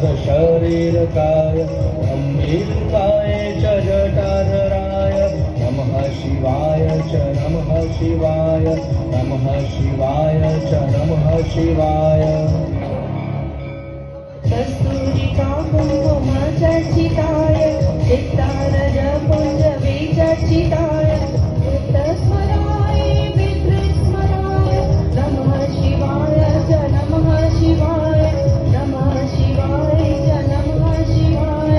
शरीरकाय गम्भीरकाय च जटाधराय नमः शिवाय च नमः शिवाय नमः शिवाय च नमः शिवाय कस्तूरिका कुङ्कुमचर्चिताय चित्तारजपुञ्जविचर्चिताय वृत्तस्मराय विद्रुत्स्मराय नमः शिवाय च नमः शिवाय नमः शिवाय च नमः शिवाय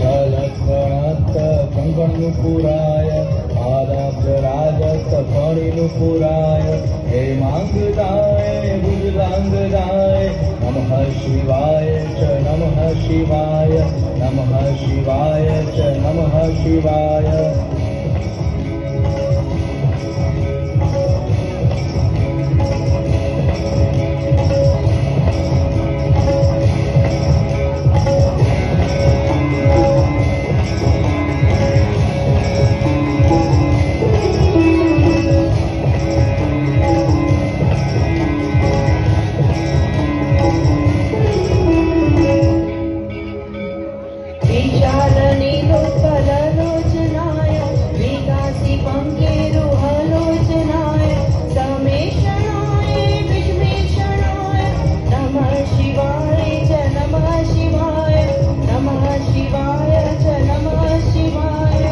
जलत्वणत्त कङ्कणनुपुराय पादाब्जराजत्त फणिनुपुराय हेमाङ्गदाय गुजलाङ्गदाय नमः शिवाय च नमः शिवाय नमः शिवाय च नमः शिवाय विशालनीलोत्पललोचनाय विकासिपङ्केरुहलोचनाय समेषणाय विश्वेषणाय नमः शिवाय च नमः शिवाय नमः शिवाय च नमः शिवाय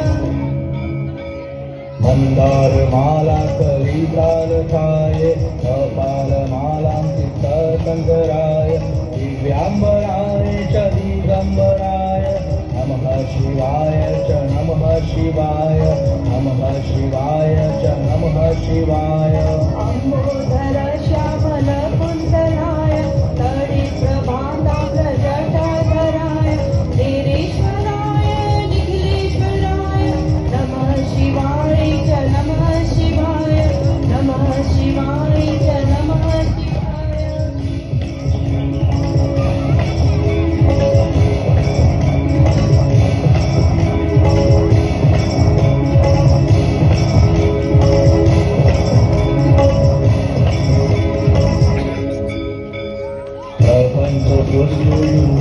मन्दारमाला कलितालकाय कपालमालां चित्तशङ्कराय दिव्याम्बराय च दिगम्बराय नमः शिवाय च नमः शिवाय नमः शिवाय च नमः शिवाय अम्बोधर श्यामल कुन्तलाय तडिप्रभाताम्रजटाधराय धीरेश्वराय निखिलेश्वराय नमः शिवाय च नमः शिवाय नमः शिवाय च नमः शिवाय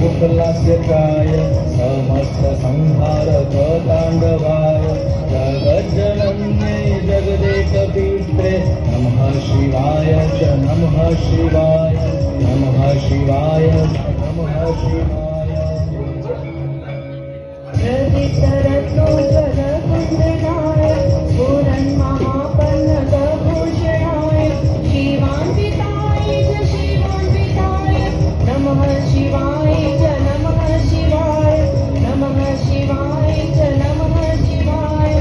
प्रपञ्चपुर्युमुखलास्यकाय समस्तसंहारकताण्डवाय जगज्जनन्ये जगदेकपीत्रे नमः शिवाय च नमः शिवाय नमः शिवाय च नमः शिवाय प्रदितरत्नोज्ज्वलकुण्डलाय स्फुरन्महापन्नगभूषणाय शिवान्विताय च शिवान्विताय नमः शिवाय च नमः शिवाय नमः शिवाय च नमः शिवाय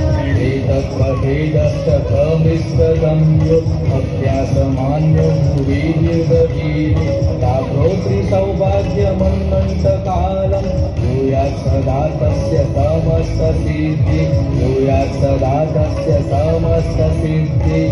एतत्त्वभेदस्तकमिस्तगम्यो अभ्यासमान्यो भुवीर्गवीरि ताभ्रोत्रिसौभाग्यमन्नन्तकालं भूयात् सदा तस्य समस्तसिद्धि भूयात् सदा तस्य समस्तसिद्धि